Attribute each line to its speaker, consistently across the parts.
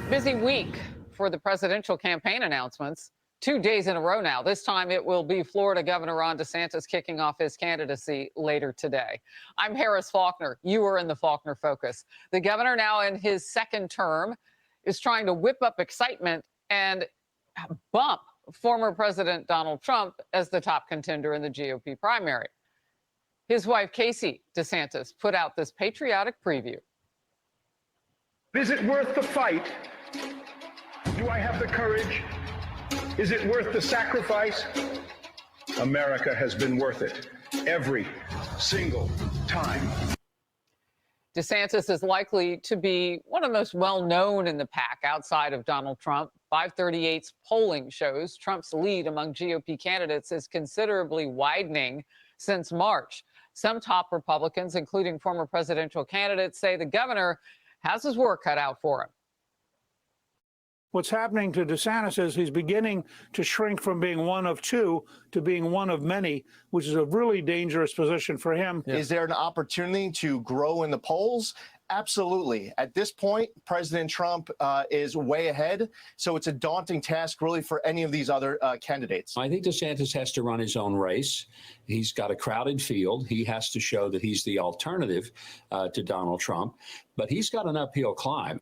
Speaker 1: Busy week for the presidential campaign announcements. 2 days in a row now. This time it will be Florida Governor Ron DeSantis kicking off his candidacy later today. I'm Harris Faulkner. You are in the Faulkner Focus. The governor, now in his second term, is trying to whip up excitement and bump former President Donald Trump as the top contender in the GOP primary. His wife, Casey DeSantis, put out this patriotic preview.
Speaker 2: Is it worth the fight? Do I have the courage? Is it worth the sacrifice? America has been worth it every single time.
Speaker 1: DeSantis is likely to be one of the most well-known in the pack outside of Donald Trump. 538's polling shows Trump's lead among GOP candidates is considerably widening since March. Some top Republicans, including former presidential candidates, say the governor has his work cut out for him.
Speaker 3: What's happening to DeSantis is he's beginning to shrink from being one of two to being one of many, which is a really dangerous position for him.
Speaker 4: Is there an opportunity to grow in the polls? Absolutely. At this point, President Trump is way ahead, so it's a daunting task really for any of these other candidates.
Speaker 5: I think DeSantis has to run his own race. He's got a crowded field. He has to show that he's the alternative to Donald Trump, but he's got an uphill climb.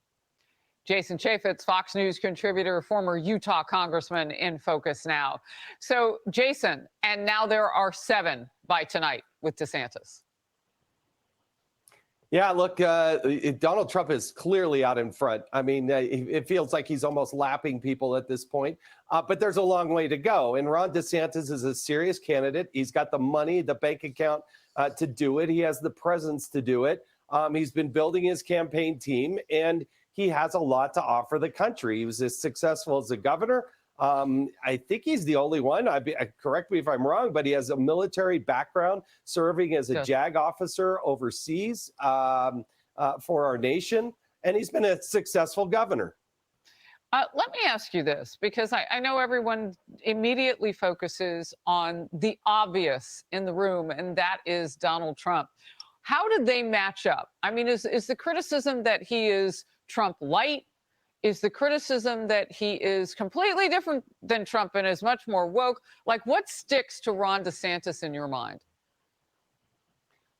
Speaker 1: Jason Chaffetz, Fox News contributor, former Utah congressman, in Focus now. So, Jason, and now there are 7 by tonight with DeSantis.
Speaker 6: Yeah, look, Donald Trump is clearly out in front. I mean, it feels like he's almost lapping people at this point, but there's a long way to go. And Ron DeSantis is a serious candidate. He's got the money, the bank account to do it. He has the presence to do it. He's been building his campaign team, and he has a lot to offer the country. He was as successful as a governor. I think he's the only one. Correct me if I'm wrong, but he has a military background, serving as a JAG officer overseas for our nation, and he's been a successful governor.
Speaker 1: Let me ask you this, because I know everyone immediately focuses on the obvious in the room, and that is Donald Trump. How did they match up? I mean, is the criticism that he is Trump light? Is the criticism that he is completely different than Trump and is much more woke? Like, what sticks to Ron DeSantis in your mind?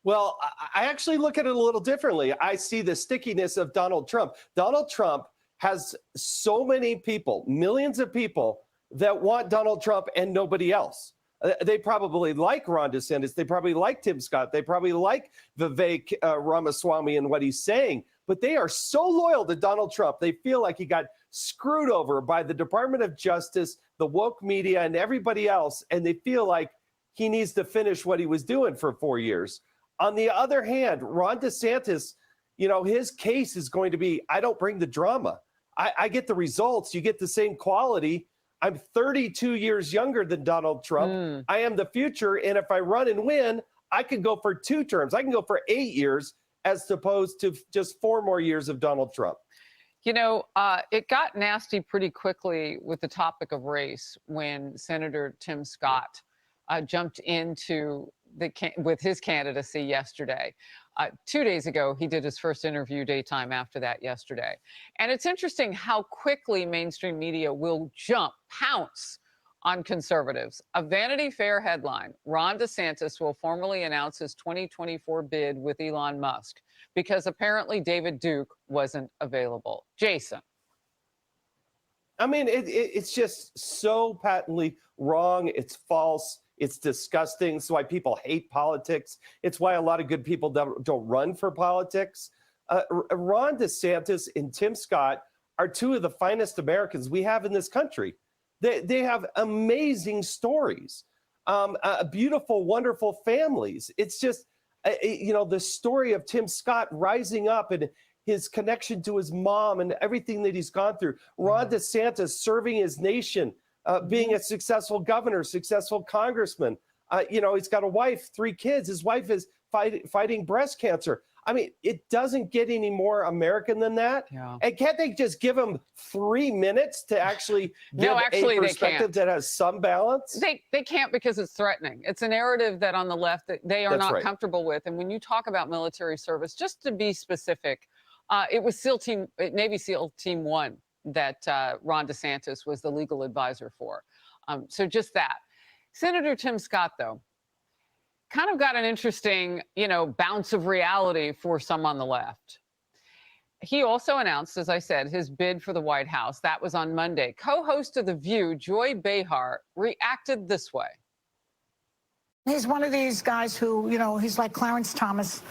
Speaker 6: Well, I actually look at it a little differently. I see the stickiness of Donald Trump. Donald Trump has so many people, millions of people, that want Donald Trump and nobody else. They probably like Ron DeSantis. They probably like Tim Scott. They probably like Vivek Ramaswamy and what he's saying. But they are so loyal to Donald Trump. They feel like he got screwed over by the Department of Justice, the woke media, and everybody else. And they feel like he needs to finish what he was doing for 4 years. On the other hand, Ron DeSantis, you know, his case is going to be, I don't bring the drama. I get the results. You get the same quality. I'm 32 years younger than Donald Trump. I am the future. And if I run and win, I can go for 2 terms. I can go for 8 years, as opposed to just 4 more years of Donald Trump.
Speaker 1: You know, it got nasty pretty quickly with the topic of race when Senator Tim Scott jumped into with his candidacy yesterday. 2 days ago, he did his first interview daytime after that yesterday. And it's interesting how quickly mainstream media will pounce on conservatives. A Vanity Fair headline: Ron DeSantis will formally announce his 2024 bid with Elon Musk because apparently David Duke wasn't available. Jason.
Speaker 6: I mean, it's just so patently wrong. It's false. It's disgusting. It's why people hate politics. It's why a lot of good people don't run for politics. Ron DeSantis and Tim Scott are 2 of the finest Americans we have in this country. They have amazing stories, beautiful, wonderful families. It's just, you know, the story of Tim Scott rising up and his connection to his mom and everything that he's gone through. Ron DeSantis serving his nation, being a successful governor, successful congressman. You know, he's got a wife, 3 kids. His wife is fighting breast cancer. I mean, it doesn't get any more American than that. Yeah. And can't they just give him 3 minutes to actually give a perspective that has some balance?
Speaker 1: They can't, because it's threatening. It's a narrative that on the left that they are not comfortable with. And when you talk about military service, just to be specific, it was Navy SEAL Team 1 Ron DeSantis was the legal advisor for. So just that. Senator Tim Scott, though, kind of got an interesting, bounce of reality for some on the left. He also announced, as I said, his bid for the White House. That was on Monday. Co-host of The View, Joy Behar, reacted this way.
Speaker 7: He's one of these guys who, he's like Clarence Thomas,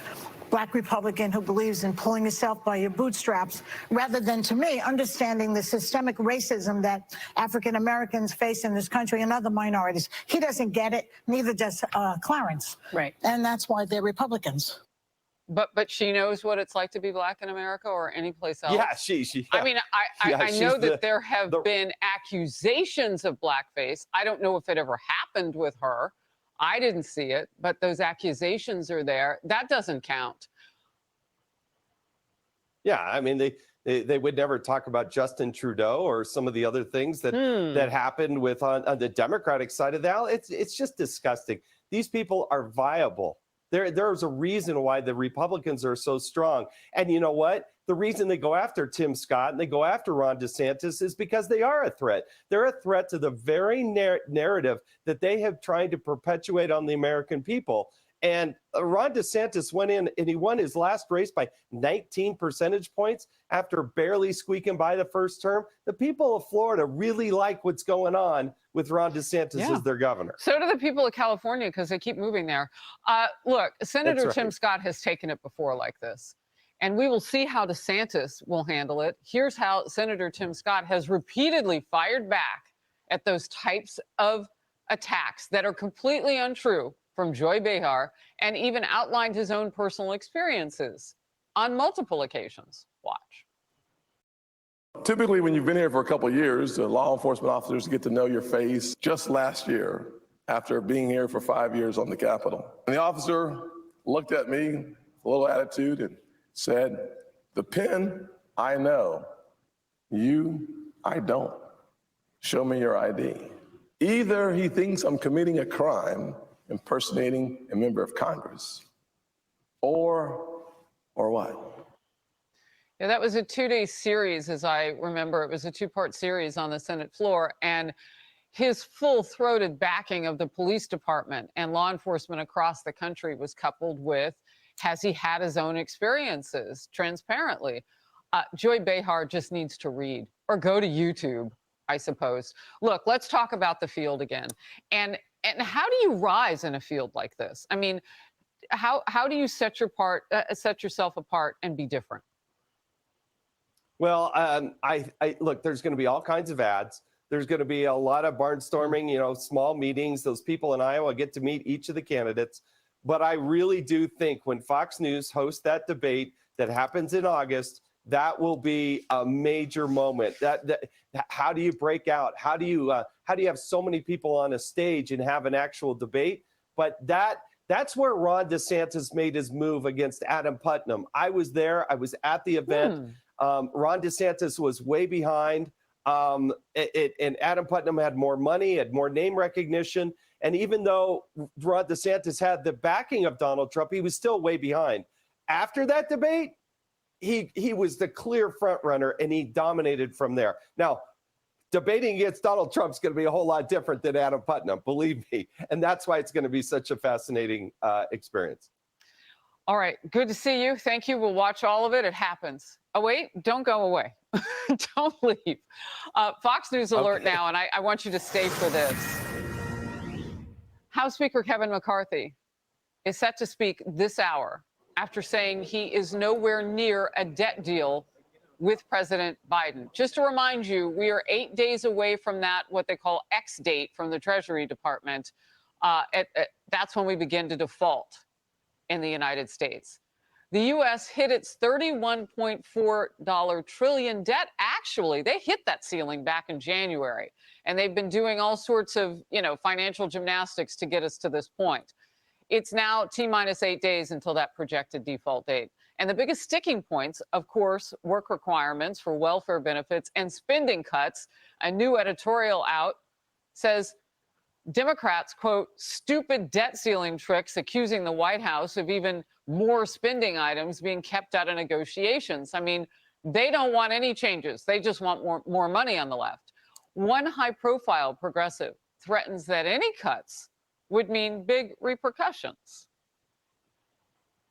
Speaker 7: Black Republican who believes in pulling yourself by your bootstraps, rather than, to me, understanding the systemic racism that African Americans face in this country and other minorities. He doesn't get it, neither does Clarence.
Speaker 8: Right.
Speaker 7: And that's why they're Republicans.
Speaker 1: But she knows what it's like to be Black in America or any place else.
Speaker 6: Yeah, she
Speaker 1: I mean, I
Speaker 6: she's
Speaker 1: know that there have been accusations of blackface. I don't know if it ever happened with her. I didn't see it, but those accusations are there. That doesn't count.
Speaker 6: Yeah, I mean, they would never talk about Justin Trudeau or some of the other things that happened with on the Democratic side of the aisle. It's just disgusting. These people are viable. There's a reason why the Republicans are so strong. And you know what? The reason they go after Tim Scott and they go after Ron DeSantis is because they are a threat. They're a threat to the very narrative that they have tried to perpetuate on the American people. And Ron DeSantis went in and he won his last race by 19 percentage points after barely squeaking by the first term. The people of Florida really like what's going on with Ron DeSantis as their governor.
Speaker 1: So do the people of California, because they keep moving there. Look, Senator Tim Scott has taken it before like this, and we will see how DeSantis will handle it. Here's how Senator Tim Scott has repeatedly fired back at those types of attacks that are completely untrue from Joy Behar, and even outlined his own personal experiences on multiple occasions. Watch.
Speaker 9: Typically, when you've been here for a couple of years, the law enforcement officers get to know your face. Just last year, after being here for 5 years on the Capitol, and the officer looked at me with a little attitude and said, "The pen, I know. You, I don't. Show me your ID." Either he thinks I'm committing a crime impersonating a member of Congress, or what?
Speaker 1: Yeah, that was a 2-day series, as I remember. It was a 2-part series on the Senate floor, and his full-throated backing of the police department and law enforcement across the country was coupled with, has he had his own experiences transparently? Joy Behar just needs to read or go to YouTube, I suppose. Look, let's talk about the field again. And how do you rise in a field like this? I mean, how do you set yourself apart and be different?
Speaker 6: Well, I look, there's going to be all kinds of ads. There's going to be a lot of barnstorming, small meetings. Those people in Iowa get to meet each of the candidates. But I really do think when Fox News hosts that debate that happens in August, that will be a major moment. How do you break out? How do you have so many people on a stage and have an actual debate? But that's where Ron DeSantis made his move against Adam Putnam. I was there. I was at the event. Ron DeSantis was way behind. And Adam Putnam had more money, had more name recognition. And even though Ron DeSantis had the backing of Donald Trump, he was still way behind. After that debate, he was the clear front runner, and he dominated from there. Now, debating against Donald Trump is going to be a whole lot different than Adam Putnam, believe me. And that's why it's going to be such a fascinating experience.
Speaker 1: All right. Good to see you. Thank you. We'll watch all of it. It happens. Oh, wait. Don't go away. Don't leave. Fox News alert now, and I want you to stay for this. House Speaker Kevin McCarthy is set to speak this hour after saying he is nowhere near a debt deal with President Biden. Just to remind you, we are 8 days away from that, what they call X date from the Treasury Department. That's when we begin to default in the United States. The U.S. hit its $31.4 trillion debt. Actually, they hit that ceiling back in January, and they've been doing all sorts of, financial gymnastics to get us to this point. It's now T-minus 8 days until that projected default date. And the biggest sticking points, of course, work requirements for welfare benefits and spending cuts. A new editorial out says Democrats, quote, stupid debt ceiling tricks, accusing the White House of even more spending items being kept out of negotiations. I mean, They don't want any changes. They just want more money on the left. One high-profile progressive threatens that any cuts would mean big repercussions.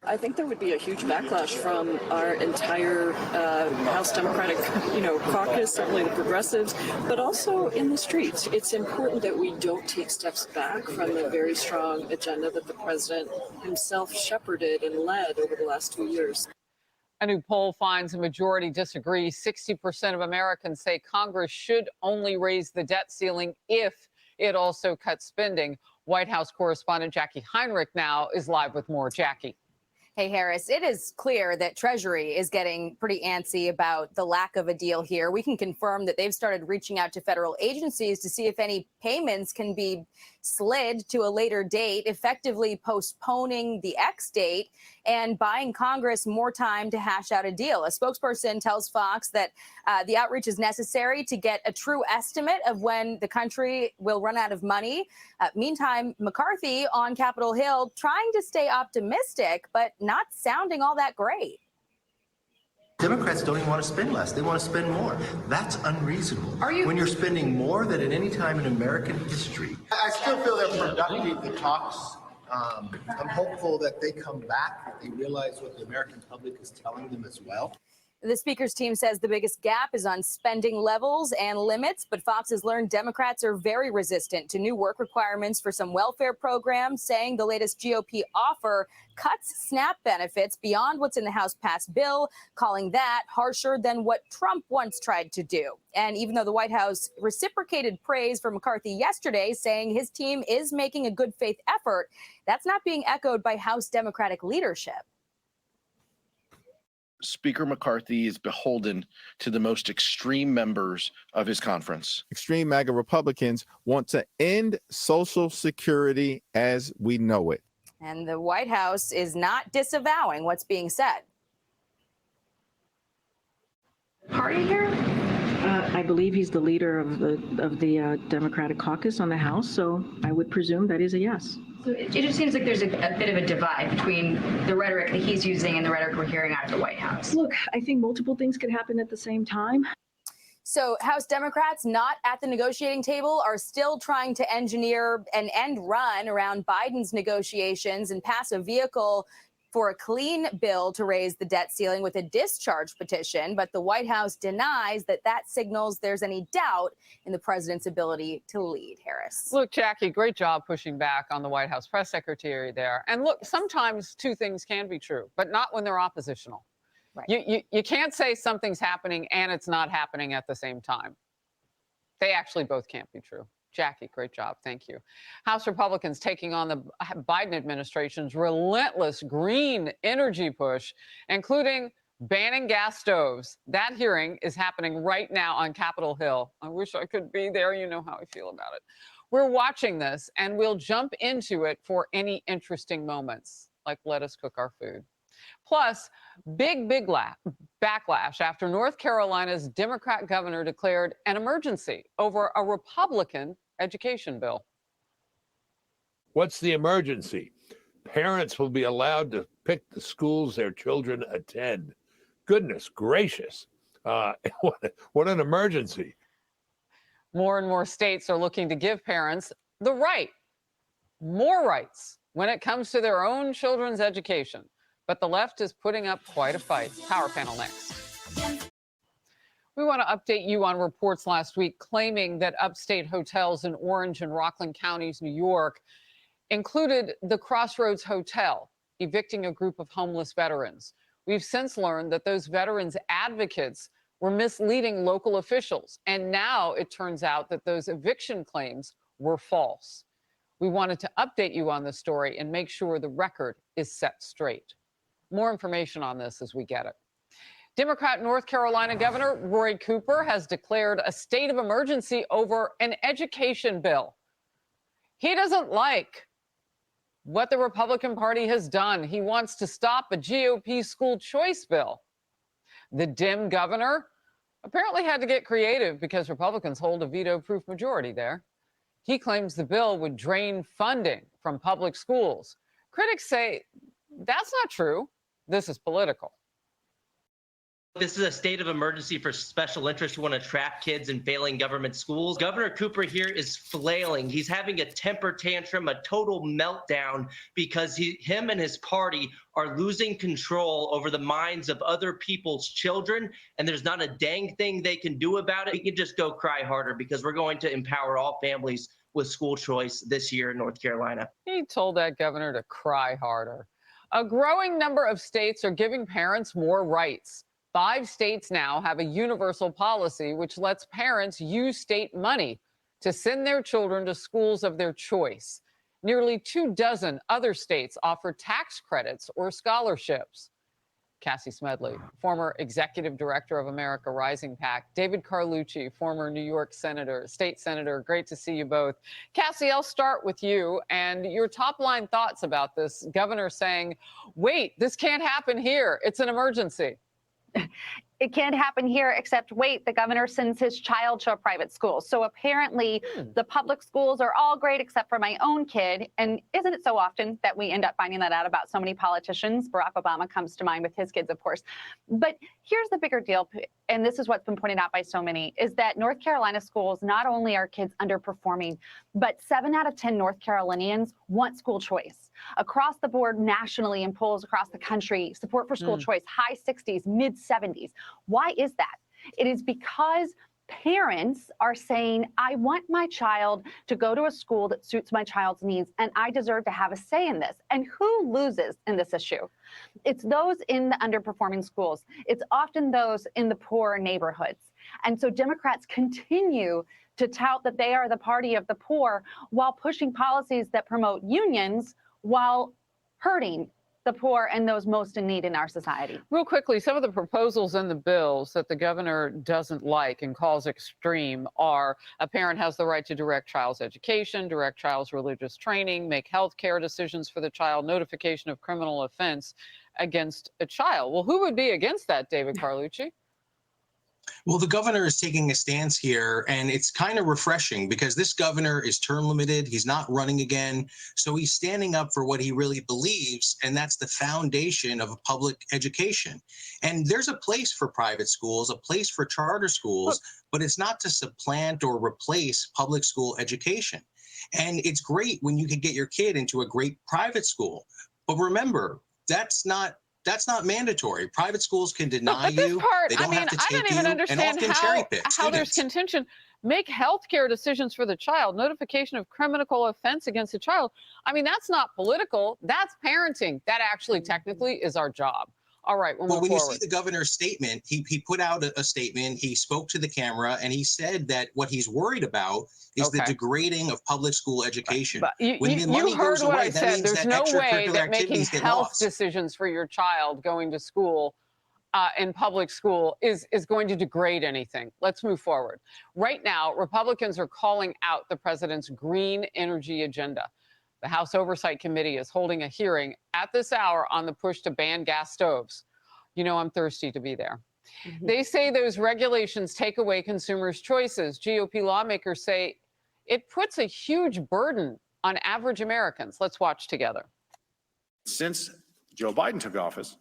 Speaker 8: I think there would be a huge backlash from our entire House Democratic, caucus, certainly the progressives, but also in the streets. It's important that we don't take steps back from the very strong agenda that the president himself shepherded and led over the last 2 years.
Speaker 1: A new poll finds a majority disagree. 60% of Americans say Congress should only raise the debt ceiling if it also cuts spending. White House correspondent Jackie Heinrich now is live with more. Jackie.
Speaker 10: Hey, Harris, it is clear that Treasury is getting pretty antsy about the lack of a deal here. We can confirm that they've started reaching out to federal agencies to see if any payments can be slid to a later date, effectively postponing the X date and buying Congress more time to hash out a deal. A spokesperson tells Fox that the outreach is necessary to get a true estimate of when the country will run out of money. Meantime, McCarthy on Capitol Hill trying to stay optimistic, but not sounding all that great.
Speaker 11: Democrats don't even want to spend less. They want to spend more. That's unreasonable. When you're spending more than at any time in American history.
Speaker 12: I still feel they're productive, the talks. I'm hopeful that they come back, that they realize what the American public is telling them as well.
Speaker 10: The speaker's team says the biggest gap is on spending levels and limits, but Fox has learned Democrats are very resistant to new work requirements for some welfare programs, saying the latest GOP offer cuts SNAP benefits beyond what's in the House passed bill, calling that harsher than what Trump once tried to do. And even though the White House reciprocated praise for McCarthy yesterday, saying his team is making a good faith effort, that's not being echoed by House Democratic leadership.
Speaker 13: Speaker McCarthy is beholden to the most extreme members of his conference.
Speaker 14: Extreme MAGA Republicans want to end Social Security as we know it.
Speaker 10: And the White House is not disavowing what's being said.
Speaker 15: Party here? I believe he's the leader of the Democratic caucus on the House, so I would presume that is a yes.
Speaker 16: So it just seems like there's a bit of a divide between the rhetoric that he's using and the rhetoric we're hearing out of the White House.
Speaker 15: Look, I think multiple things could happen at the same time.
Speaker 10: So House Democrats not at the negotiating table are still trying to engineer an end run around Biden's negotiations and pass a vehicle for a clean bill to raise the debt ceiling with a discharge petition. But the White House denies that signals there's any doubt in the president's ability to lead. Harris.
Speaker 1: Look, Jackie, great job pushing back on the White House press secretary there. And look, sometimes two things can be true, but not when they're oppositional. Right. You can't say something's happening and it's not happening at the same time. They actually both can't be true. Jackie, great job. Thank you. House Republicans taking on the Biden administration's relentless green energy push, including banning gas stoves. That hearing is happening right now on Capitol Hill. I wish I could be there. You know how I feel about it. We're watching this, and we'll jump into it for any interesting moments, like let us cook our food. Plus, big backlash after North Carolina's Democrat governor declared an emergency over a Republican education bill.
Speaker 17: What's the emergency? Parents will be allowed to pick the schools their children attend. Goodness gracious. What an emergency.
Speaker 1: More and more states are looking to give parents the right, more rights, when it comes to their own children's education. But the left is putting up quite a fight. Power panel next. We want to update you on reports last week claiming that upstate hotels in Orange and Rockland counties, New York, included the Crossroads Hotel, evicting a group of homeless veterans. We've since learned that those veterans' advocates were misleading local officials. And now it turns out that those eviction claims were false. We wanted to update you on the story and make sure the record is set straight. More information on this as we get it. Democrat North Carolina Governor Roy Cooper has declared a state of emergency over an education bill. He doesn't like what the Republican Party has done. He wants to stop a GOP school choice bill. The Dem governor apparently had to get creative because Republicans hold a veto-proof majority there. He claims the bill would drain funding from public schools. Critics say that's not true. This is political.
Speaker 18: This is a state of emergency for special interests who want to trap kids in failing government schools. Governor Cooper here is flailing. He's having a temper tantrum, a total meltdown, because him and his party are losing control over the minds of other people's children, and there's not a dang thing they can do about it. We can just go cry harder, because we're going to empower all families with school choice this year in North Carolina.
Speaker 1: He told that governor to cry harder. A growing number of states are giving parents more rights. 5 states now have a universal policy which lets parents use state money to send their children to schools of their choice. Nearly 24 other states offer tax credits or scholarships. Cassie Smedley, former executive director of America Rising PAC, David Carlucci, former New York state senator. Great to see you both. Cassie, I'll start with you and your top line thoughts about this governor saying, wait, this can't happen here. It's an emergency.
Speaker 19: It can't happen here, except wait, the governor sends his child to a private school. So apparently the public schools are all great except for my own kid. And isn't it so often that we end up finding that out about so many politicians? Barack Obama comes to mind with his kids, of course. But here's the bigger deal, and this is what's been pointed out by so many, is that North Carolina schools, not only are kids underperforming, but 7 out of 10 North Carolinians want school choice. Across the board, nationally, in polls across the country, support for school choice, high 60s, mid 70s. Why is that? It is because parents are saying, I want my child to go to a school that suits my child's needs, and I deserve to have a say in this. And who loses in this issue? It's those in the underperforming schools. It's often those in the poor neighborhoods. And so Democrats continue to tout that they are the party of the poor while pushing policies that promote unions while hurting the poor and those most in need in our society.
Speaker 1: Real quickly, some of the proposals in the bills that the governor doesn't like and calls extreme are a parent has the right to direct child's education, direct child's religious training, make health care decisions for the child, notification of criminal offense against a child. Well, who would be against that, David Carlucci?
Speaker 20: Well, the governor is taking a stance here, and it's kind of refreshing because this governor is term limited. He's not running again. So he's standing up for what he really believes, and that's the foundation of public education. And there's a place for private schools, a place for charter schools, but it's not to supplant or replace public school education. And it's great when you can get your kid into a great private school. But remember, that's not mandatory. Private schools can deny you. They don't have to take you,
Speaker 1: I don't even understand how there's contention. Make health care decisions for the child, notification of criminal offense against a child. I mean, that's not political. That's parenting. That actually technically is our job. All right, we'll move
Speaker 20: when
Speaker 1: forward.
Speaker 20: You see the governor's statement, he put out a statement, he spoke to the camera, and he said that what he's worried about is the degrading of public school education.
Speaker 1: But you heard what I said. There's no way that making health decisions for your child going to school in public school is going to degrade anything. Let's move forward. Right now, Republicans are calling out the president's green energy agenda. The House Oversight Committee is holding a hearing at this hour on the push to ban gas stoves. You know, I'm thirsty to be there. They say those regulations take away consumers' choices. GOP lawmakers say it puts a huge burden on average Americans. Let's watch together.
Speaker 21: Since Joe Biden took office,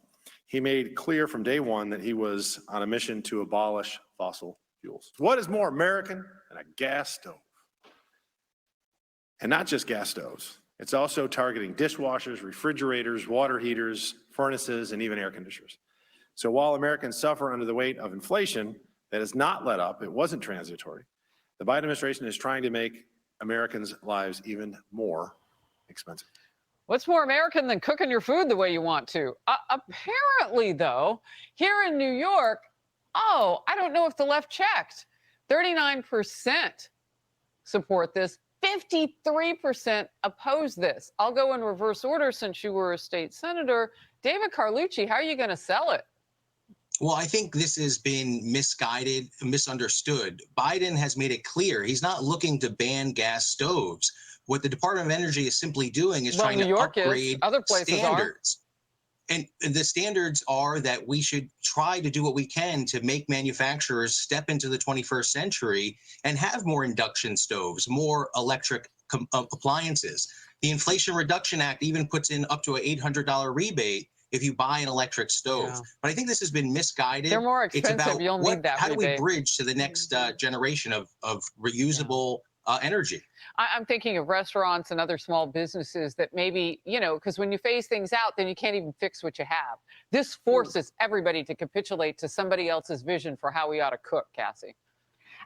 Speaker 21: he made clear from day one that he was on a mission to abolish fossil fuels. What is more American than a gas stove? And not just gas stoves. It's also targeting dishwashers, refrigerators, water heaters, furnaces, and even air conditioners. So while Americans suffer under the weight of inflation that has not let up, it wasn't transitory, the Biden administration is trying to make Americans' lives even more expensive.
Speaker 1: What's more American than cooking your food the way you want to? Apparently, though, here in New York, I don't know if the left checked. 39% support this. 53% oppose this. I'll go in reverse order since you were a state senator. David Carlucci, how are you going to sell it?
Speaker 20: Well, I think this has been misguided, misunderstood. Biden has made it clear he's not looking to ban gas stoves. What the Department of Energy is simply doing is trying to upgrade
Speaker 1: other places
Speaker 20: standards. And the standards are that we should try to do what we can to make manufacturers step into the 21st century and have more induction stoves, more electric appliances. The Inflation Reduction Act even puts in up to an $800 rebate if you buy an electric stove.
Speaker 1: Yeah.
Speaker 20: But I think this has been misguided.
Speaker 1: They're more
Speaker 20: It's
Speaker 1: expensive.
Speaker 20: about
Speaker 1: You'll need that
Speaker 20: how do we
Speaker 1: rebate.
Speaker 20: bridge to the next generation of reusable energy?
Speaker 1: I'm thinking of restaurants and other small businesses that maybe, because when you phase things out, then you can't even fix what you have. This forces everybody to capitulate to somebody else's vision for how we ought to cook, Cassie.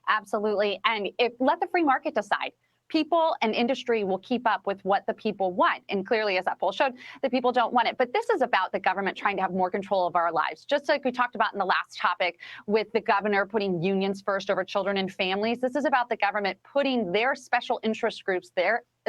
Speaker 19: Absolutely. And let the free market decide. People and industry will keep up with what the people want. And clearly, as that poll showed, the people don't want it. But this is about the government trying to have more control of our lives. Just like we talked about in the last topic with the governor putting unions first over children and families. This is about the government putting their special interest groups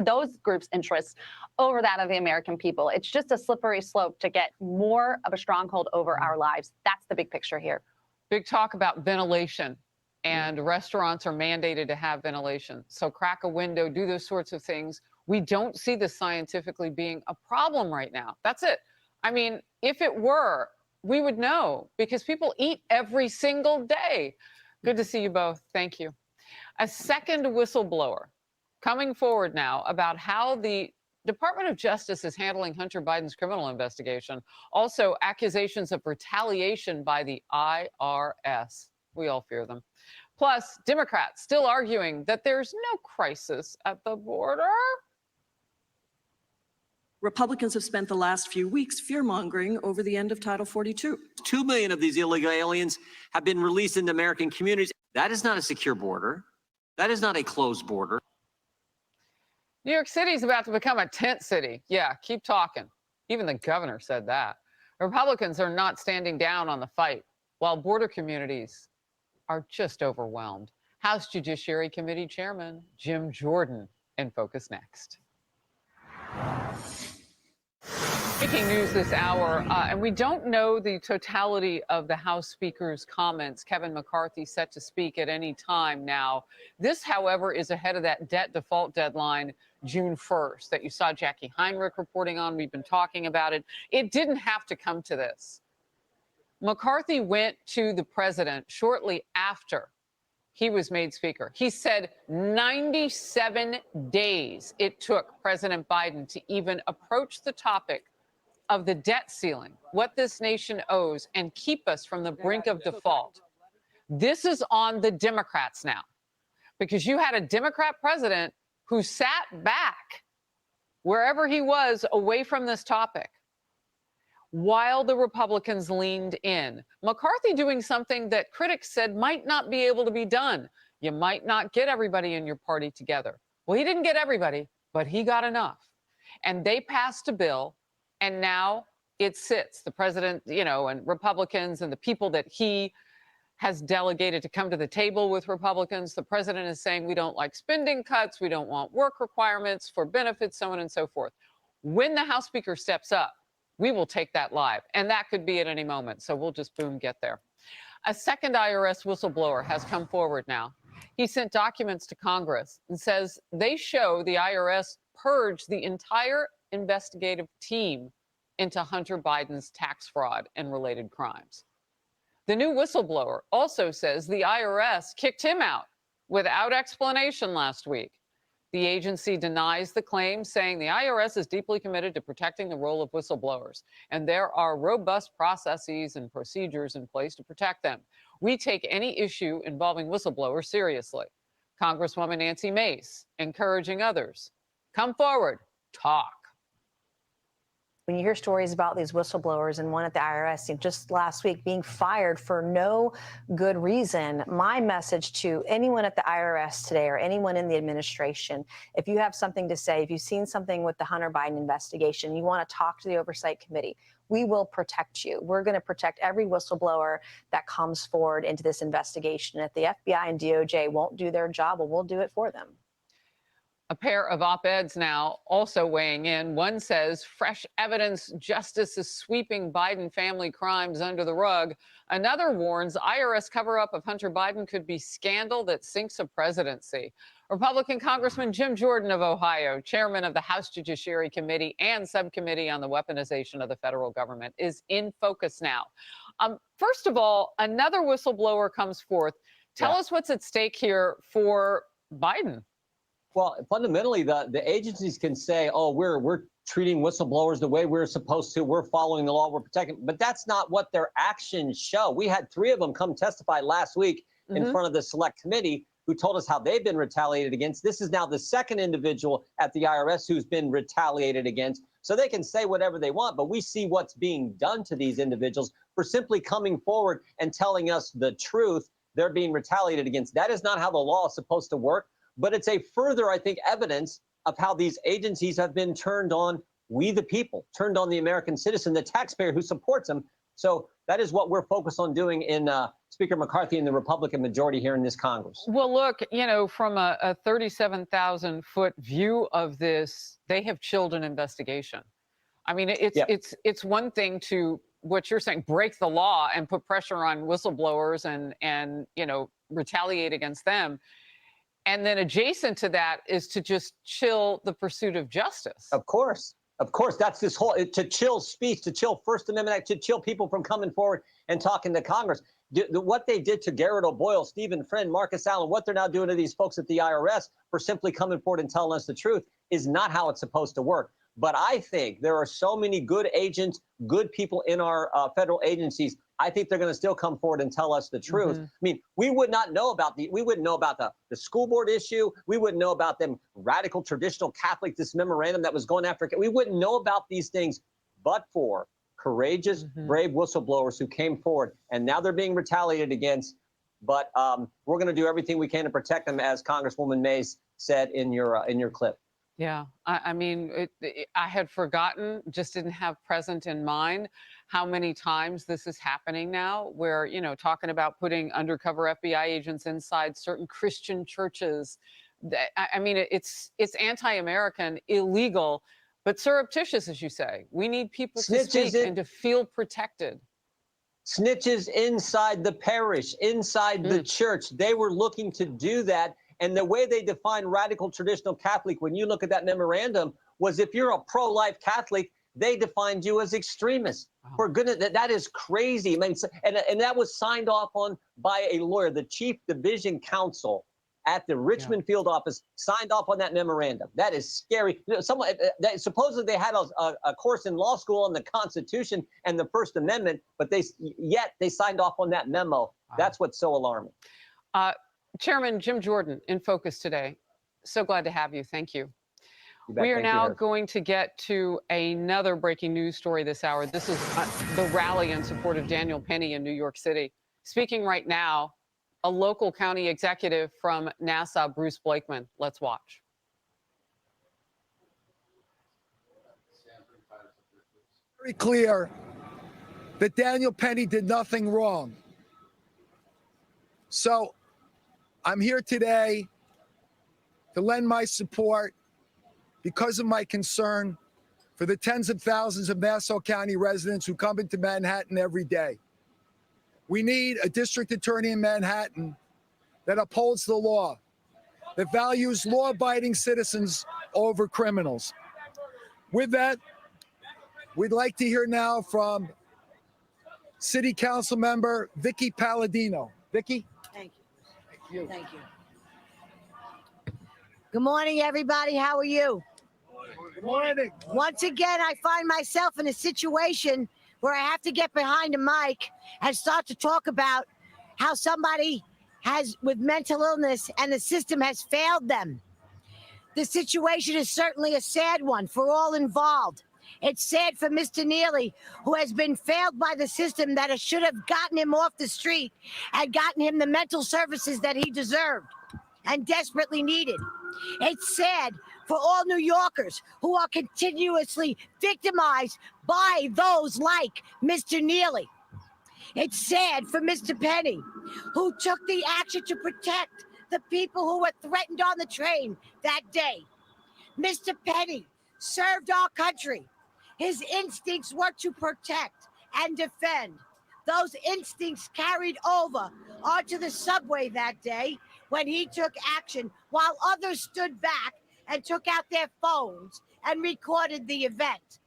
Speaker 19: those groups' interests over that of the American people. It's just a slippery slope to get more of a stronghold over our lives. That's the big picture here.
Speaker 1: Big talk about ventilation. And restaurants are mandated to have ventilation. So crack a window, do those sorts of things. We don't see this scientifically being a problem right now. That's it. I mean, if it were, we would know because people eat every single day. Good to see you both. Thank you. A second whistleblower coming forward now about how the Department of Justice is handling Hunter Biden's criminal investigation. Also, accusations of retaliation by the IRS. We all fear them. Plus, Democrats still arguing that there's no crisis at the border.
Speaker 8: Republicans have spent the last few weeks fear-mongering over the end of Title 42.
Speaker 2: 2 million of these illegal aliens have been released into American communities. That is not a secure border. That is not a closed border.
Speaker 1: New York City is about to become a tent city. Yeah, keep talking. Even the governor said that. Republicans are not standing down on the fight, while border communities are just overwhelmed. House Judiciary Committee Chairman Jim Jordan in Focus next. Breaking news this hour, and we don't know the totality of the House Speaker's comments. Kevin McCarthy set to speak at any time now. This, however, is ahead of that debt default deadline, June 1st, that you saw Jackie Heinrich reporting on. We've been talking about it. It didn't have to come to this. McCarthy went to the president shortly after he was made speaker. He said 97 days it took President Biden to even approach the topic of the debt ceiling, what this nation owes, and keep us from the brink of default. This is on the Democrats now, because you had a Democrat president who sat back wherever he was away from this topic, while the Republicans leaned in. McCarthy doing something that critics said might not be able to be done. You might not get everybody in your party together. Well, he didn't get everybody, but he got enough. And they passed a bill, and now it sits. The president, and Republicans and the people that he has delegated to come to the table with Republicans. The president is saying we don't like spending cuts, we don't want work requirements for benefits, so on and so forth. When the House Speaker steps up, we will take that live, and that could be at any moment. So we'll just boom, get there. A second IRS whistleblower has come forward now. He sent documents to Congress and says they show the IRS purged the entire investigative team into Hunter Biden's tax fraud and related crimes. The new whistleblower also says the IRS kicked him out without explanation last week. The agency denies the claim, saying the IRS is deeply committed to protecting the role of whistleblowers, and there are robust processes and procedures in place to protect them. We take any issue involving whistleblowers seriously. Congresswoman Nancy Mace encouraging others, come forward, talk.
Speaker 22: When you hear stories about these whistleblowers and one at the IRS just last week being fired for no good reason, my message to anyone at the IRS today or anyone in the administration, if you have something to say, if you've seen something with the Hunter Biden investigation, you want to talk to the Oversight Committee, we will protect you. We're going to protect every whistleblower that comes forward into this investigation. If the FBI and DOJ won't do their job, well, we'll do it for them.
Speaker 1: A pair of op-eds now also weighing in. One says fresh evidence justice is sweeping Biden family crimes under the rug. Another warns IRS cover-up of Hunter Biden could be scandal that sinks a presidency. Republican Congressman Jim Jordan of Ohio, chairman of the House Judiciary Committee and Subcommittee on the Weaponization of the Federal Government, is in focus now. First of all, another whistleblower comes forth. Tell us what's at stake here for Biden.
Speaker 2: Well, fundamentally, the agencies can say, "Oh, we're treating whistleblowers the way we're supposed to. We're following the law. We're protecting." But that's not what their actions show. We had 3 of them come testify last week in front of the select committee who told us how they've been retaliated against. This is now the second individual at the IRS who's been retaliated against. So they can say whatever they want, but we see what's being done to these individuals for simply coming forward and telling us the truth. They're being retaliated against. That is not how the law is supposed to work. But it's a further, I think, evidence of how these agencies have been turned on we the people, turned on the American citizen, the taxpayer who supports them. So that is what we're focused on doing in Speaker McCarthy and the Republican majority here in this Congress.
Speaker 1: Well, look, from a 37,000-foot view of this, they have chilled an investigation. I mean, it's one thing to, what you're saying, break the law and put pressure on whistleblowers and retaliate against them. And then adjacent to that is to just chill the pursuit of justice.
Speaker 2: Of course. That's this whole, to chill speech, to chill First Amendment Act, to chill people from coming forward and talking to Congress. What they did to Garrett O'Boyle, Stephen Friend, Marcus Allen, what they're now doing to these folks at the IRS for simply coming forward and telling us the truth is not how it's supposed to work. But I think there are so many good agents, good people in our federal agencies. I think they're going to still come forward and tell us the truth. I mean, we would not know about we wouldn't know about the school board issue. We wouldn't know about them radical traditional Catholic, this memorandum that was going after. We wouldn't know about these things, but for courageous, brave whistleblowers who came forward, and now they're being retaliated against. But we're going to do everything we can to protect them, as Congresswoman Mays said in your clip.
Speaker 1: Yeah, I mean, I had forgotten, just didn't have present in mind how many times this is happening now, where, talking about putting undercover FBI agents inside certain Christian churches. I mean, it's anti-American, illegal, but surreptitious, as you say. We need people to speak and to feel protected.
Speaker 2: Snitches inside the parish, inside the church. They were looking to do that. And the way they define radical traditional Catholic, when you look at that memorandum, was if you're a pro-life Catholic, they defined you as extremist. For goodness, that is crazy. I mean, and that was signed off on by a lawyer. The chief division counsel at the Richmond field office signed off on that memorandum. That is scary. Supposedly they had a course in law school on the Constitution and the First Amendment, but they signed off on that memo. That's what's so alarming.
Speaker 1: Chairman Jim Jordan in Focus today. So glad to have you. Thank you. We are now going to get to another breaking news story this hour. This is the rally in support of Daniel Penny in New York City. Speaking right now, a local county executive from Nassau, Bruce Blakeman. Let's watch.
Speaker 3: Very clear that Daniel Penny did nothing wrong. So I'm here today to lend my support because of my concern for the tens of thousands of Nassau County residents who come into Manhattan every day. We need a district attorney in Manhattan that upholds the law, that values law-abiding citizens over criminals. With that, we'd like to hear now from City Council member Vicky Palladino. Vicky?
Speaker 4: Thank you. Thank you. Good morning, everybody. How are you?
Speaker 3: Good morning.
Speaker 4: Once again, I find myself in a situation where I have to get behind a mic and start to talk about how somebody has with mental illness and the system has failed them. The situation is certainly a sad one for all involved. It's sad for Mr. Neely, who has been failed by the system that should have gotten him off the street and gotten him the mental services that he deserved and desperately needed. It's sad for all New Yorkers who are continuously victimized by those like Mr. Neely. It's sad for Mr. Penny, who took the action to protect the people who were threatened on the train that day. Mr. Penny served our country. His instincts were to protect and defend. Those instincts carried over onto the subway that day when he took action while others stood back and took out their phones and recorded the event.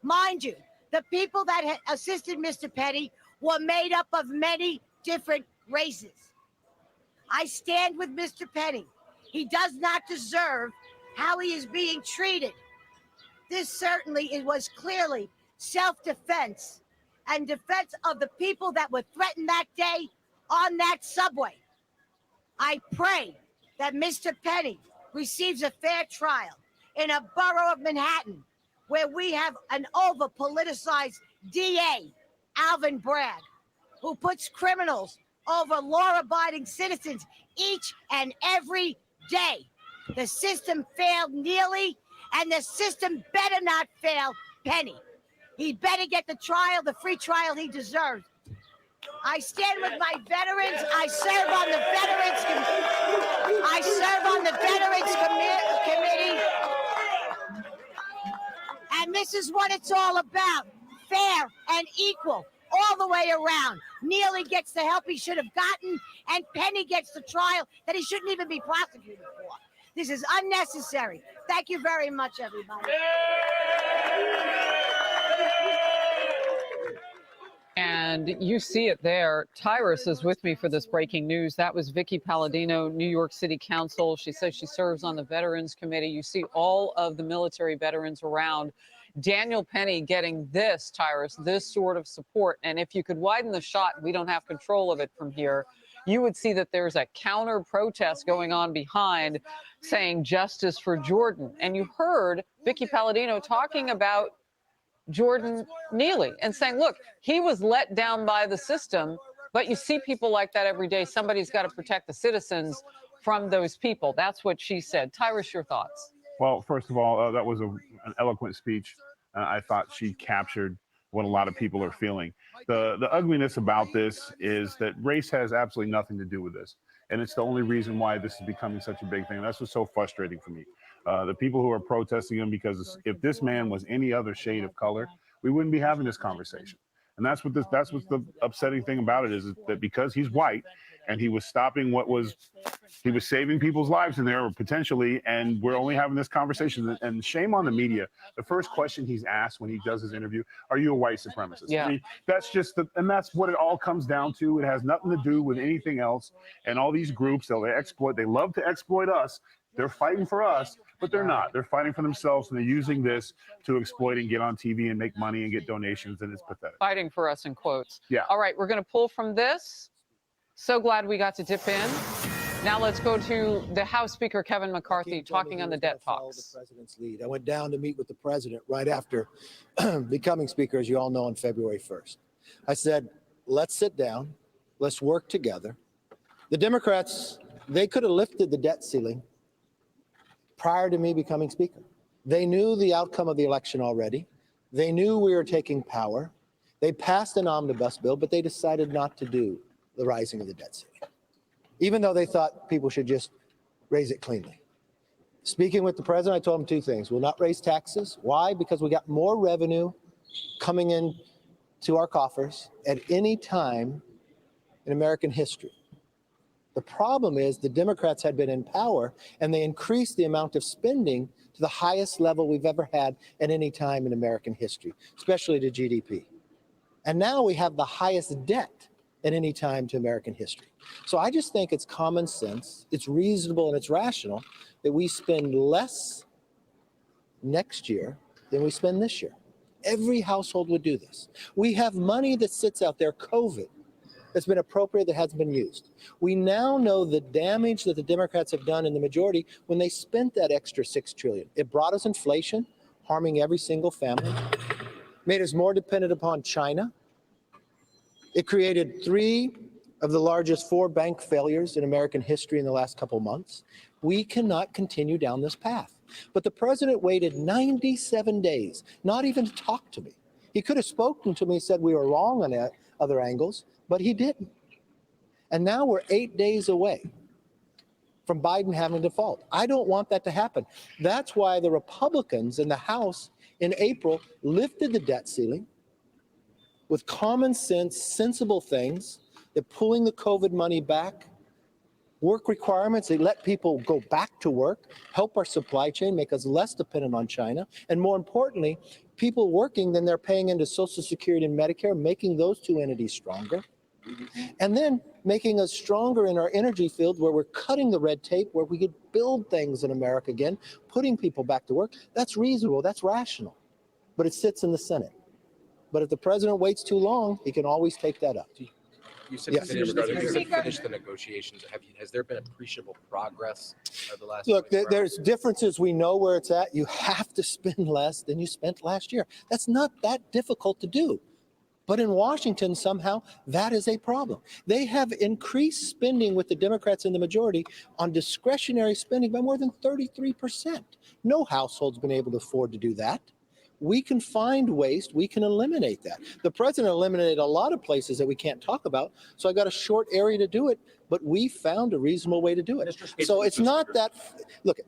Speaker 4: Mind you, the people that had assisted Mr. Penny were made up of many different races. I stand with Mr. Penny. He does not deserve how he is being treated. This certainly it was clearly self-defense and defense of the people that were threatened that day on that subway. I pray that Mr. Penny receives a fair trial in a borough of Manhattan where we have an over-politicized DA, Alvin Bragg, who puts criminals over law-abiding citizens each and every day. The system failed Neely, and the system better not fail Penny. He better get the trial, the free trial he deserves. I stand with my veterans. I serve on the veterans committee. And this is what it's all about. Fair and equal all the way around. Neely gets the help he should have gotten, and Penny gets the trial that he shouldn't even be prosecuted for. This is unnecessary. Thank you very much, everybody.
Speaker 1: And you see it there. Tyrus is with me for this breaking news. That was Vicky Palladino, New York City Council. She says she serves on the Veterans Committee. You see all of the military veterans around. Daniel Penny getting this, Tyrus, this sort of support. And if you could widen the shot, we don't have control of it from here, you would see that there's a counter protest going on behind saying justice for Jordan. And you heard Vicky Palladino talking about Jordan Neely and saying, look, he was let down by the system, but you see people like that every day. Somebody's got to protect the citizens from those people. That's what she said. Tyrus, your thoughts?
Speaker 5: Well, first of all, that was an eloquent speech. I thought she captured what a lot of people are feeling. The ugliness about this is that race has absolutely nothing to do with this. And it's the only reason why this is becoming such a big thing. And that's what's so frustrating for me. The people who are protesting him, because if this man was any other shade of color, we wouldn't be having this conversation. And that's what's the upsetting thing about it is that because he's white and he was stopping he was saving people's lives in there potentially, and we're only having this conversation. And shame on the media. The first question he's asked when he does his interview, are you a white supremacist?
Speaker 1: Yeah.
Speaker 5: I mean, that's just and that's what it all comes down to. It has nothing to do with anything else. And all these groups, they love to exploit us. They're fighting for us, but they're not. They're fighting for themselves, and they're using this to exploit and get on TV and make money and get donations, and it's pathetic.
Speaker 1: Fighting for us in quotes.
Speaker 5: Yeah.
Speaker 1: All right, we're going to pull from this. So glad we got to dip in. Now let's go to the House Speaker, Kevin McCarthy, talking on the debt talks.
Speaker 7: The president's lead. I went down to meet with the president right after becoming speaker, as you all know, on February 1st. I said, let's sit down. Let's work together. The Democrats, they could have lifted the debt ceiling prior to me becoming speaker. They knew the outcome of the election already. They knew we were taking power. They passed an omnibus bill, but they decided not to do the rising of the debt ceiling, even though they thought people should just raise it cleanly. Speaking with the president, I told him two things. We'll not raise taxes. Why? Because we got more revenue coming in to our coffers at any time in American history. The problem is the Democrats had been in power and they increased the amount of spending to the highest level we've ever had at any time in American history, especially to GDP. And now we have the highest debt at any time to American history. So I just think it's common sense, it's reasonable, and it's rational that we spend less next year than we spend this year. Every household would do this. We have money that sits out there, COVID, that's been appropriated that hasn't been used. We now know the damage that the Democrats have done in the majority when they spent that extra $6 trillion. It brought us inflation, harming every single family, made us more dependent upon China. It created 3 of the largest 4 bank failures in American history in the last couple months. We cannot continue down this path. But the president waited 97 days, not even to talk to me. He could have spoken to me and said we were wrong on other angles, but he didn't. And now we're 8 days away from Biden having to default. I don't want that to happen. That's why the Republicans in the House in April lifted the debt ceiling with common sense, sensible things. They're pulling the COVID money back, work requirements. They let people go back to work, help our supply chain, make us less dependent on China. And more importantly, people working, then they're paying into Social Security and Medicare, making those 2 entities stronger. And then making us stronger in our energy field where we're cutting the red tape, where we could build things in America again, putting people back to work. That's reasonable, that's rational. But it sits in the Senate. But if the president waits too long, he can always take that up.
Speaker 6: You said
Speaker 7: Yes.
Speaker 6: finish the negotiations. Has there been appreciable progress over the last?
Speaker 7: Look, there's differences. We know where it's at. You have to spend less than you spent last year. That's not that difficult to do. But in Washington, somehow, that is a problem. They have increased spending with the Democrats in the majority on discretionary spending by more than 33%. No household's been able to afford to do that. We can find waste. We can eliminate that. The president eliminated a lot of places that we can't talk about, so I got a short area to do it, but we found a reasonable way to do it. So it's not that, look,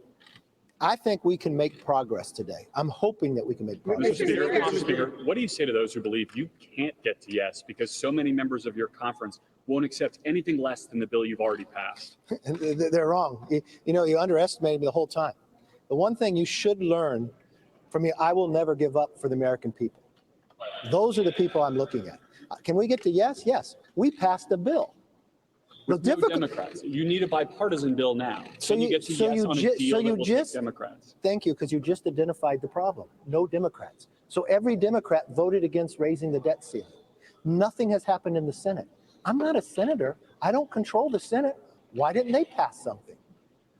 Speaker 7: I think we can make progress today. I'm hoping that we can make progress.
Speaker 9: Mr. Speaker, what do you say to those who believe you can't get to yes because so many members of your conference won't accept anything less than the bill you've already passed?
Speaker 7: They're wrong. You know, you underestimated me the whole time. The one thing you should learn from me, I will never give up for the American people. Those are the people I'm looking at. Can we get to yes? Yes. We passed a bill.
Speaker 9: With no Democrats. You need a bipartisan bill now. Can you get to yes on a deal that will take Democrats?
Speaker 7: Thank you, because you just identified the problem. No Democrats. So every Democrat voted against raising the debt ceiling. Nothing has happened in the Senate. I'm not a senator. I don't control the Senate. Why didn't they pass something?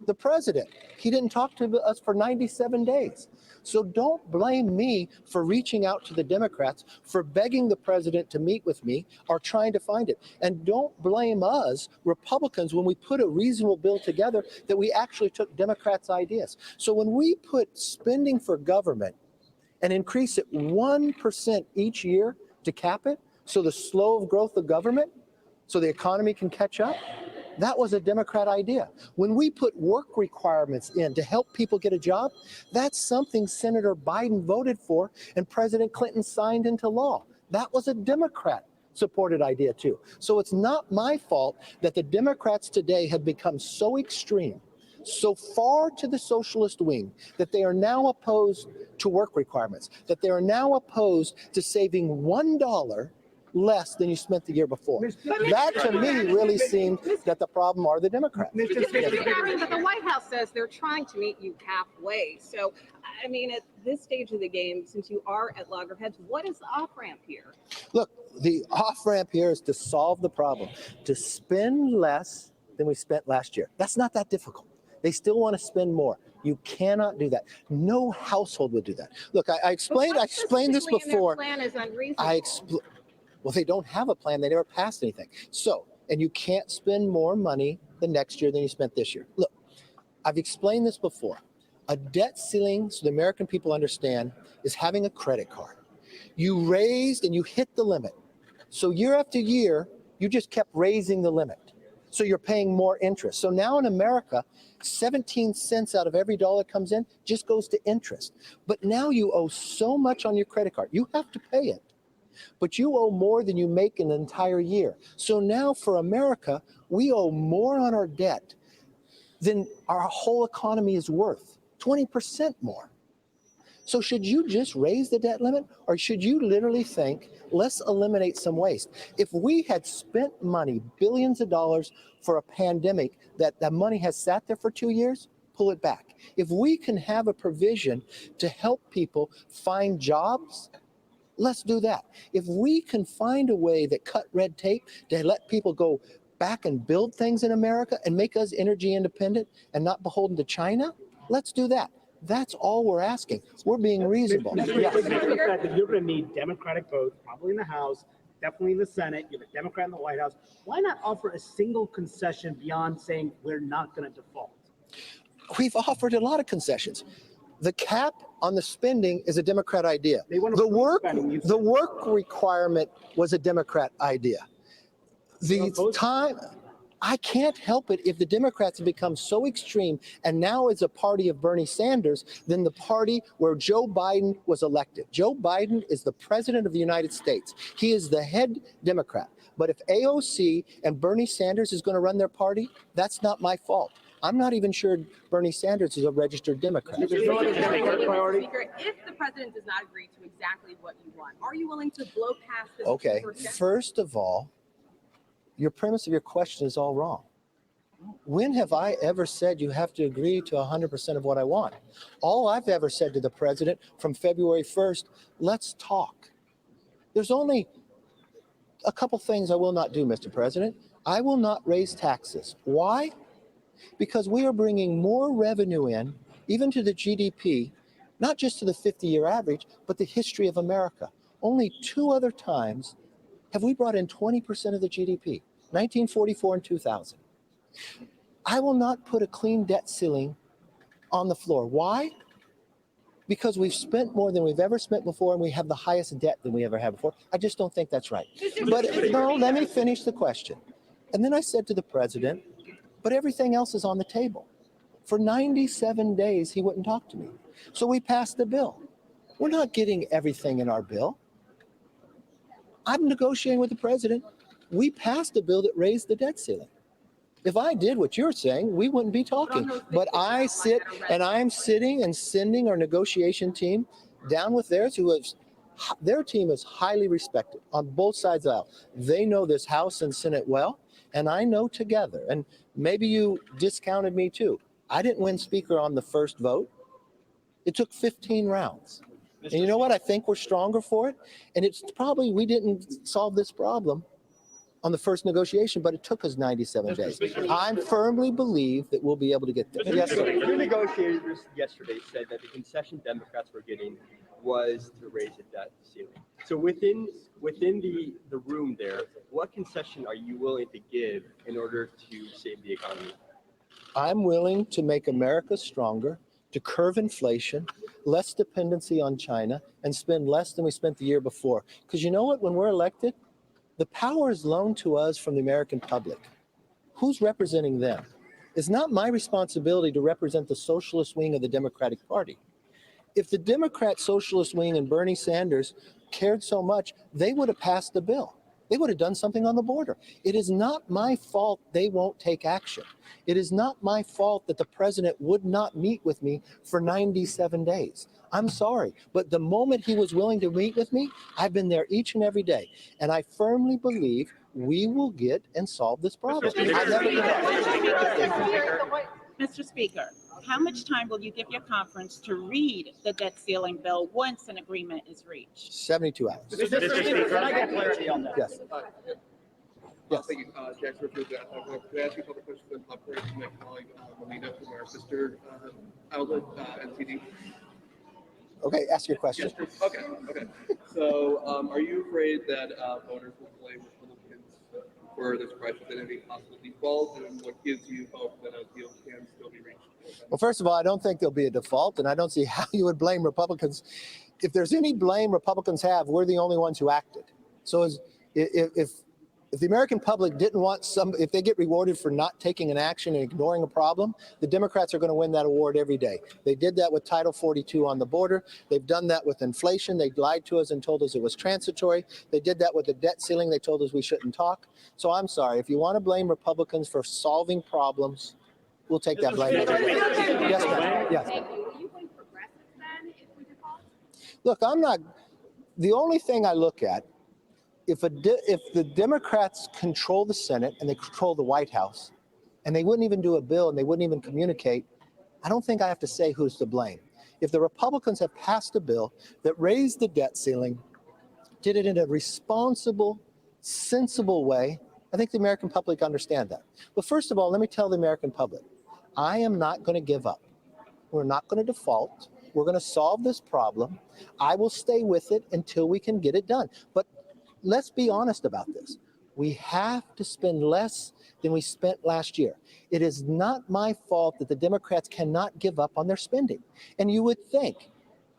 Speaker 7: The president, he didn't talk to us for 97 days. So don't blame me for reaching out to the Democrats, for begging the president to meet with me or trying to find it. And don't blame us, Republicans, when we put a reasonable bill together that we actually took Democrats' ideas. So when we put spending for government and increase it 1% each year to cap it, so the slow growth of government, so the economy can catch up, that was a Democrat idea. When we put work requirements in to help people get a job, that's something Senator Biden voted for and President Clinton signed into law. That was a Democrat-supported idea too. So it's not my fault that the Democrats today have become so extreme, so far to the socialist wing, that they are now opposed to work requirements, that they are now opposed to saving $1 less than you spent the year before. That to me really seemed that the problem are the Democrats.
Speaker 23: Mr. Speaker, but the White House says they're trying to meet you halfway. So, I mean, at this stage of the game, since you are at loggerheads, what is the off-ramp here?
Speaker 7: Look, the off-ramp here is to solve the problem, to spend less than we spent last year. That's not that difficult. They still want to spend more. You cannot do that. No household would do that. Look, I explained this before.
Speaker 23: Plan is unreasonable.
Speaker 7: Well, they don't have a plan. They never passed anything. So, and you can't spend more money the next year than you spent this year. Look, I've explained this before. A debt ceiling, so the American people understand, is having a credit card. You raised and you hit the limit. So year after year, you just kept raising the limit. So you're paying more interest. So now in America, 17 cents out of every dollar comes in just goes to interest. But now you owe so much on your credit card. You have to pay it. But you owe more than you make in an entire year. So now for America, we owe more on our debt than our whole economy is worth, 20% more. So should you just raise the debt limit, or should you literally think, let's eliminate some waste? If we had spent money, billions of dollars for a pandemic, that money has sat there for 2 years, pull it back. If we can have a provision to help people find jobs, let's do that. If we can find a way that cut red tape to let people go back and build things in America and make us energy independent and not beholden to China, let's do that. That's all we're asking. We're being reasonable.
Speaker 24: Yes. That you're going to need Democratic votes, probably in the House, definitely in the Senate. You have a Democrat in the White House. Why not offer a single concession beyond saying we're not going to default?
Speaker 7: We've offered a lot of concessions. The cap on the spending is a Democrat idea. The work requirement was a Democrat idea. The time, I can't help it if the Democrats have become so extreme and now is a party of Bernie Sanders than the party where Joe Biden was elected. Joe Biden is the president of the United States. He is the head Democrat. But if AOC and Bernie Sanders is going to run their party, that's not my fault. I'm not even sure Bernie Sanders is a registered Democrat.
Speaker 23: Speaker, if the president does not agree to exactly what you want, are you willing to blow past this?
Speaker 7: Okay, first of all, Your premise of your question is all wrong. When have I ever said you have to agree to 100% of what I want? All I've ever said to the president from February 1st, let's talk. There's only a couple things I will not do, Mr. President. I will not raise taxes. Why? Because we are bringing more revenue in, even to the GDP, not just to the 50-year average, but the history of America. Only 2 other times have we brought in 20% of the GDP, 1944 and 2000. I will not put a clean debt ceiling on the floor. Why? Because we've spent more than we've ever spent before, and we have the highest debt than we ever had before. I just don't think that's right. But no, let me finish the question. And then I said to the president, but everything else is on the table. For 97 days, he wouldn't talk to me. So we passed the bill. We're not getting everything in our bill. I'm negotiating with the president. We passed a bill that raised the debt ceiling. If I did what you're saying, we wouldn't be talking. But I sit, and I'm sitting and sending our negotiation team down with theirs, their team is highly respected on both sides of the aisle. They know this House and Senate well, and I know together. And maybe you discounted me too. I didn't win Speaker on the first vote. It took 15 rounds. And you know what? I think we're stronger for it. And it's probably we didn't solve this problem on the first negotiation, but it took us 97 days. I firmly believe that we'll be able to get there. Yes, sir.
Speaker 11: Your negotiators yesterday said that the concession Democrats were getting was to raise the debt ceiling. So within the room there, what concession are you willing to give in order to save the economy?
Speaker 7: I'm willing to make America stronger, to curb inflation, less dependency on China, and spend less than we spent the year before. Because you know what? When we're elected, the power is loaned to us from the American public. Who's representing them? It's not my responsibility to represent the socialist wing of the Democratic Party. If the Democrat socialist wing and Bernie Sanders cared so much, they would have passed the bill. They would have done something on the border. It is not my fault they won't take action. It is not my fault that the president would not meet with me for 97 days. I'm sorry, but the moment he was willing to meet with me, I've been there each and every day. And I firmly believe we will get and solve this problem.
Speaker 23: Mr. Speaker, how much time will you give your conference to read the debt ceiling bill once an agreement is reached?
Speaker 7: 72 hours.
Speaker 11: Mr. Speaker, can I get clarity on that?
Speaker 7: Yes. Yes.
Speaker 12: Thank you, Jack Griffith. Could I ask you a couple questions on popcorn to my colleague Melina from our sister outlet, NTD?
Speaker 7: Okay, ask your question.
Speaker 12: Yes, okay. So, are you afraid that voters will blame Republicans for this crisis and any possible default, and what gives you hope that a deal can still be reached?
Speaker 7: Well, first of all, I don't think there'll be a default, and I don't see how you would blame Republicans. If there's any blame Republicans have, we're the only ones who acted. So if the American public didn't want if they get rewarded for not taking an action and ignoring a problem, the Democrats are going to win that award every day. They did that with Title 42 on the border. They've done that with inflation. They lied to us and told us it was transitory. They did that with the debt ceiling. They told us we shouldn't talk. So I'm sorry. If you want to blame Republicans for solving problems, we'll take that blame. Yes, ma'am. Yes.
Speaker 23: Will you blame progressives then if we default?
Speaker 7: Look, the only thing I look at, if the Democrats control the Senate and they control the White House, and they wouldn't even do a bill and they wouldn't even communicate, I don't think I have to say who's to blame. If the Republicans have passed a bill that raised the debt ceiling, did it in a responsible, sensible way, I think the American public understand that. But first of all, let me tell the American public, I am not going to give up. We're not going to default. We're going to solve this problem. I will stay with it until we can get it done. But let's be honest about this. We have to spend less than we spent last year. It is not my fault that the Democrats cannot give up on their spending. And you would think,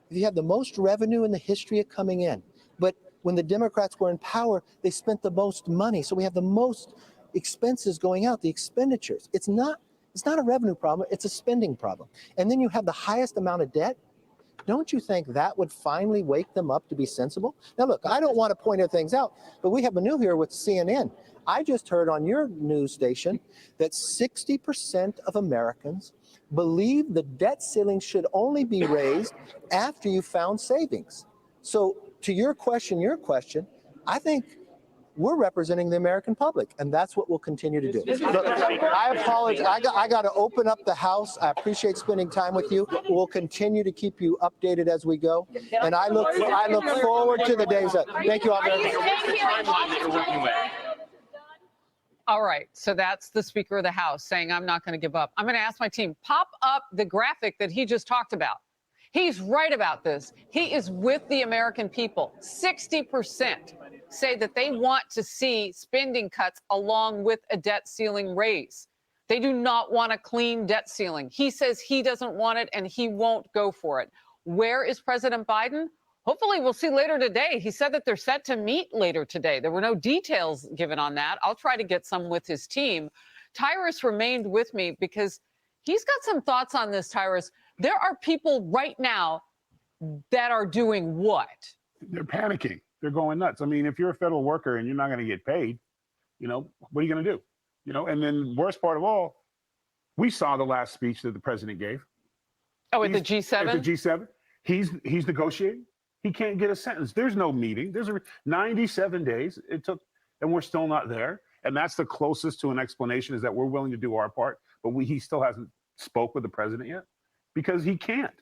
Speaker 7: if you have the most revenue in the history of coming in, but when the Democrats were in power, they spent the most money. So we have the most expenses going out, the expenditures. It's not a revenue problem, it's a spending problem. And then you have the highest amount of debt. Don't you think that would finally wake them up to be sensible? Now, look, I don't want to point things out, but we have a new here with CNN. I just heard on your news station that 60% of Americans believe the debt ceiling should only be raised after you found savings. So to your question, I think we're representing the American public, and that's what we'll continue to do. Look, I apologize. I got to open up the House. I appreciate spending time with you. We'll continue to keep you updated as we go, and I look forward to the days that. Thank you all very much.
Speaker 1: All right, so that's the Speaker of the House saying, I'm not going to give up. I'm going to ask my team, pop up the graphic that he just talked about. He's right about this. He is with the American people. 60% say that they want to see spending cuts along with a debt ceiling raise. They do not want a clean debt ceiling. He says he doesn't want it and he won't go for it. Where is President Biden? Hopefully we'll see later today. He said that they're set to meet later today. There were no details given on that. I'll try to get some with his team. Tyrus remained with me because he's got some thoughts on this, Tyrus. There are people right now that are doing what?
Speaker 5: They're panicking. They're going nuts. I mean, if you're a federal worker and you're not going to get paid, what are you going to do? And then worst part of all, we saw the last speech that the president gave.
Speaker 1: Oh, at the G7?
Speaker 5: At the G7. He's negotiating. He can't get a sentence. There's no meeting. There's 97 days it took, and we're still not there. And that's the closest to an explanation, is that we're willing to do our part, but he still hasn't spoke with the president yet because he can't.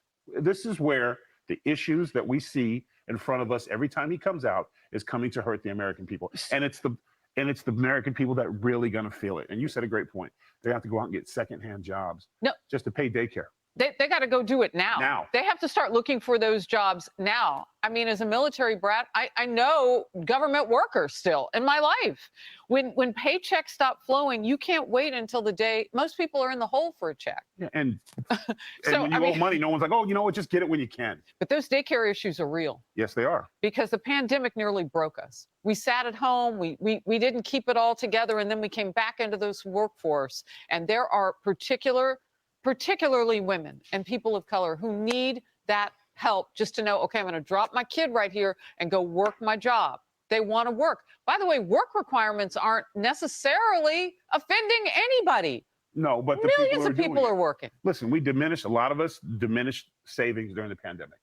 Speaker 5: This is where the issues that we see in front of us every time he comes out is coming to hurt the American people. And it's the American people that are really going to feel it. And you said a great point. They have to go out and get secondhand jobs just to pay daycare.
Speaker 1: They got to go do it now. They have to start looking for those jobs now. I mean, as a military brat, I know government workers still in my life. When paychecks stop flowing, you can't wait until the day. Most people are in the hole for a check.
Speaker 5: Yeah, and
Speaker 1: So,
Speaker 5: when you owe money, no one's like, oh, you know what, just get it when you can.
Speaker 1: But those daycare issues are real.
Speaker 5: Yes, they are.
Speaker 1: Because the pandemic nearly broke us. We sat at home, we didn't keep it all together, and then we came back into this workforce. And there are particularly women and people of color who need that help just to know, okay, I'm going to drop my kid right here and go work my job. They want to work. By the way, work requirements aren't necessarily offending anybody.
Speaker 5: No, but the
Speaker 1: millions of people are working.
Speaker 5: Listen, a lot of us diminished savings during the pandemic.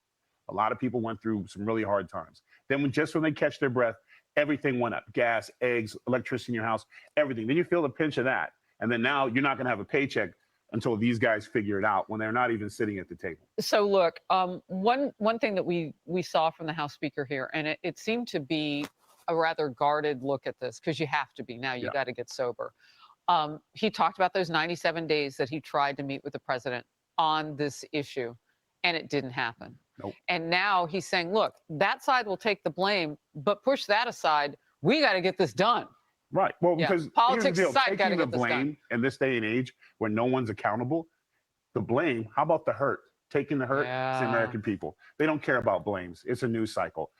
Speaker 5: A lot of people went through some really hard times. Then when they catch their breath, everything went up. Gas, eggs, electricity in your house, everything. Then you feel the pinch of that. And then now you're not going to have a paycheck until these guys figure it out when they're not even sitting at the table.
Speaker 1: So look, one thing that we saw from the House Speaker here, and it seemed to be a rather guarded look at this, because you have to be now. You got to get sober. He talked about those 97 days that he tried to meet with the president on this issue, and it didn't happen.
Speaker 5: Nope.
Speaker 1: And now he's saying, look, that side will take the blame, but push that aside. We got to get this done.
Speaker 5: Right. Well, because
Speaker 1: politics
Speaker 5: here's the deal.
Speaker 1: aside, got to
Speaker 5: Taking the
Speaker 1: get this done.
Speaker 5: blame in this day and age where no one's accountable, the blame, how about the hurt? Taking the hurt, it's the American people. They don't care about blames. It's a news cycle.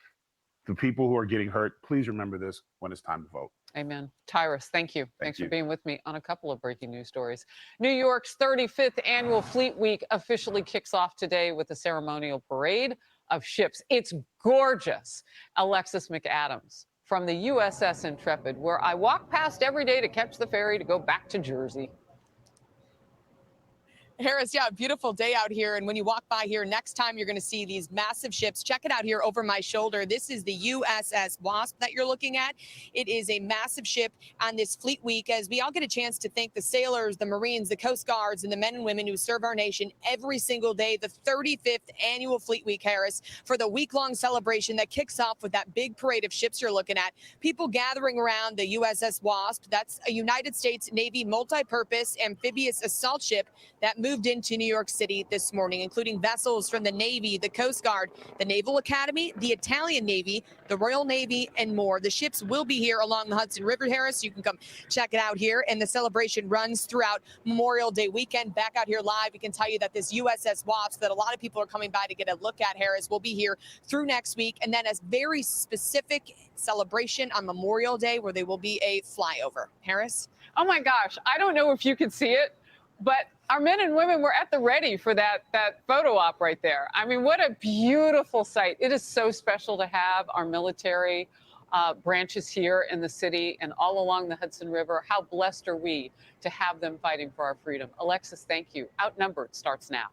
Speaker 5: The people who are getting hurt, please remember this when it's time to vote.
Speaker 1: Amen. Tyrus, thank you. Thanks
Speaker 5: you.
Speaker 1: for being with me on a couple of breaking news stories. New York's 35th annual Fleet Week officially kicks off today with a ceremonial parade of ships. It's gorgeous. Alexis McAdams from the USS Intrepid, where I walk past every day to catch the ferry to go back to Jersey.
Speaker 13: Harris, yeah, beautiful day out here. And when you walk by here, next time you're going to see these massive ships. Check it out here over my shoulder. This is the USS Wasp that you're looking at. It is a massive ship on this Fleet Week, as we all get a chance to thank the sailors, the Marines, the Coast Guards, and the men and women who serve our nation every single day. The 35th annual Fleet Week, Harris, for the week-long celebration that kicks off with that big parade of ships you're looking at. People gathering around the USS Wasp. That's a United States Navy multi-purpose amphibious assault ship that moved into New York City this morning, including vessels from the Navy, the Coast Guard, the Naval Academy, the Italian Navy, the Royal Navy, and more. The ships will be here along the Hudson River, Harris. You can come check it out here. And the celebration runs throughout Memorial Day weekend. Back out here live, we can tell you that this USS Wasp that a lot of people are coming by to get a look at, Harris, will be here through next week. And then a very specific celebration on Memorial Day where there will be a flyover. Harris?
Speaker 1: Oh my gosh, I don't know if you could see it, but our men and women were at the ready for that photo op right there. I mean, what a beautiful sight. It is so special to have our military branches here in the city and all along the Hudson River. How blessed are we to have them fighting for our freedom. Alexis, thank you. Outnumbered starts now.